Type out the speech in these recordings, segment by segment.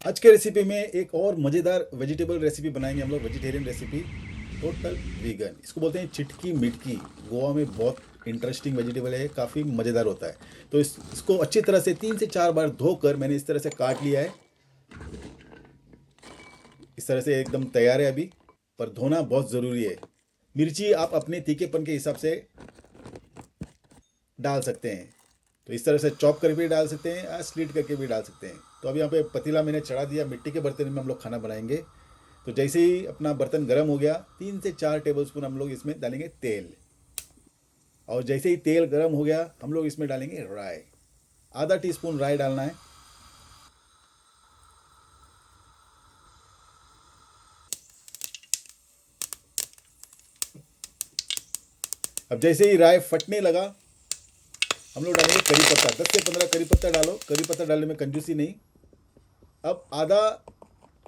आज के रेसिपी में एक और मज़ेदार वेजिटेबल रेसिपी बनाएंगे हम लोग, वेजिटेरियन रेसिपी, टोटल वीगन। इसको बोलते हैं चिटकी मिटकी। गोवा में बहुत इंटरेस्टिंग वेजिटेबल है, काफ़ी मज़ेदार होता है। तो इसको अच्छी तरह से 3 से 4 बार धोकर मैंने इस तरह से काट लिया है। इस तरह से एकदम तैयार है अभी, पर धोना बहुत ज़रूरी है। मिर्ची आप अपने तीखेपन के हिसाब से डाल सकते हैं, तो इस तरह से चॉप करके भी डाल सकते हैं या स्लिट करके भी डाल सकते हैं। तो अभी यहाँ पे पतीला मैंने चढ़ा दिया, मिट्टी के बर्तन में हम लोग खाना बनाएंगे। तो जैसे ही अपना बर्तन गर्म हो गया, 3 से 4 टेबल स्पून हम लोग इसमें डालेंगे तेल। और जैसे ही तेल गर्म हो गया, हम लोग इसमें डालेंगे राई। आधा टीस्पून राई डालना है। अब जैसे ही राई फटने लगा, हम लोग डालेंगे करी पत्ता। 10 से 15 करी पत्ता डालो, करी पत्ता डालने में कंजूसी नहीं। अब आधा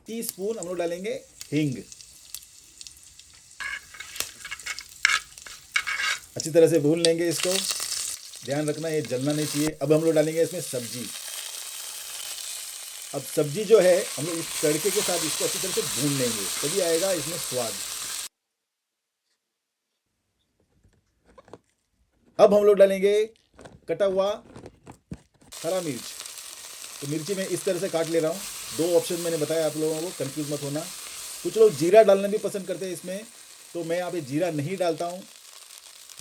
टीस्पून हम लोग डालेंगे हींग। अच्छी तरह से भून लेंगे इसको। ध्यान रखना ये जलना नहीं चाहिए। अब हम लोग डालेंगे इसमें सब्जी। अब सब्जी जो है हम लोग इस तड़के के साथ इसको अच्छी तरह से भून लेंगे, तभी आएगा इसमें स्वाद। अब हम लोग डालेंगे कटा हुआ हरा मिर्च। तो मिर्ची मैं इस तरह से काट ले रहा हूँ। 2 ऑप्शन मैंने बताया आप लोगों को, कंफ्यूज मत होना। कुछ लोग जीरा डालना भी पसंद करते हैं इसमें, तो मैं यहाँ पे जीरा नहीं डालता हूँ।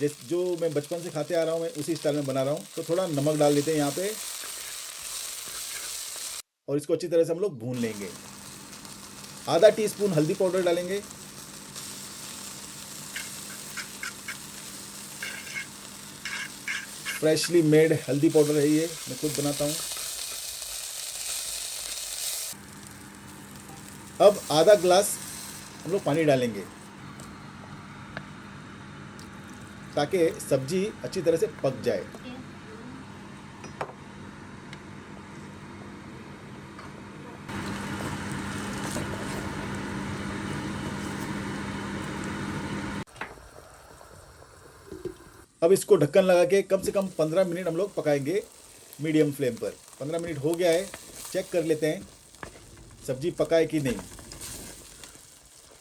जो मैं बचपन से खाते आ रहा हूँ, मैं उसी स्टाइल में बना रहा हूँ। तो थोड़ा नमक डाल देते हैं यहाँ पे, और इसको अच्छी तरह से हम लोग भून लेंगे। आधा टीस्पून हल्दी पाउडर डालेंगे। फ्रेशली मेड हल्दी पाउडर है ये, मैं खुद बनाता हूँ। अब आधा ग्लास हम लोग पानी डालेंगे, ताकि सब्जी अच्छी तरह से पक जाए। अब इसको ढक्कन लगा के कम से कम 15 मिनट हम लोग पकाएंगे मीडियम फ्लेम पर। 15 मिनट हो गया है, चेक कर लेते हैं सब्जी पका है कि नहीं।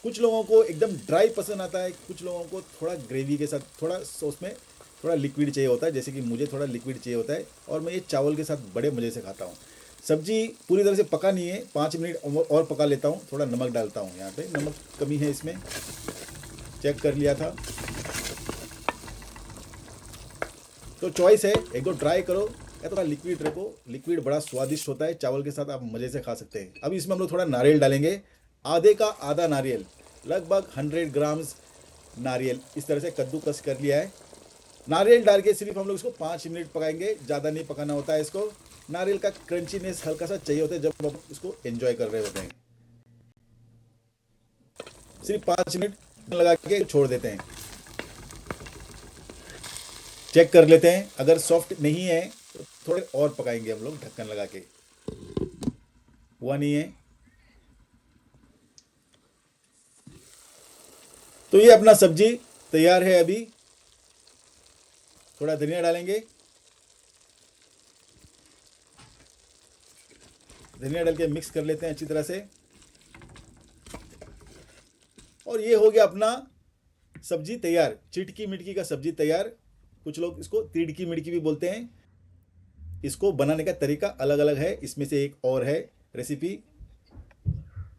कुछ लोगों को एकदम ड्राई पसंद आता है, कुछ लोगों को थोड़ा ग्रेवी के साथ, थोड़ा सॉस में थोड़ा लिक्विड चाहिए होता है, जैसे कि मुझे थोड़ा लिक्विड चाहिए होता है। और मैं ये चावल के साथ बड़े मज़े से खाता हूँ। सब्जी पूरी तरह से पका नहीं है, 5 मिनट और पका लेता हूँ। थोड़ा नमक डालता हूँ, यहाँ पे नमक कमी है इसमें, चेक कर लिया था। तो चॉइस है, एक दो ट्राई करो या थोड़ा लिक्विड रखो। लिक्विड बड़ा स्वादिष्ट होता है, चावल के साथ आप मज़े से खा सकते हैं। अब इसमें हम लोग थोड़ा नारियल डालेंगे, आधे का आधा नारियल, लगभग 100 ग्राम्स नारियल इस तरह से कद्दूकस कर लिया है। नारियल डाल के सिर्फ हम लोग इसको 5 मिनट पकाएंगे, ज़्यादा नहीं पकाना होता है इसको। नारियल का क्रंचीनेस हल्का सा चाहिए होता है जब हम इसको एंजॉय कर रहे होते हैं। सिर्फ 5 मिनट लगा के छोड़ देते हैं। चेक कर लेते हैं, अगर सॉफ्ट नहीं है तो थोड़े और पकाएंगे हम लोग ढक्कन लगा के। हुआ नहीं है तो ये अपना सब्जी तैयार है। अभी थोड़ा धनिया डालेंगे, धनिया डाल के मिक्स कर लेते हैं अच्छी तरह से। और ये हो गया अपना सब्जी तैयार, चिटकी मिटकी का सब्जी तैयार। कुछ लोग इसको तिड़की मिटकी भी बोलते हैं। इसको बनाने का तरीका अलग अलग है, इसमें से एक और है रेसिपी।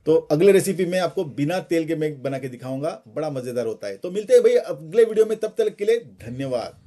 तो अगले रेसिपी में आपको बिना तेल के मैं बना के दिखाऊंगा, बड़ा मजेदार होता है। तो मिलते हैं भाई अगले वीडियो में, तब तक के लिए धन्यवाद।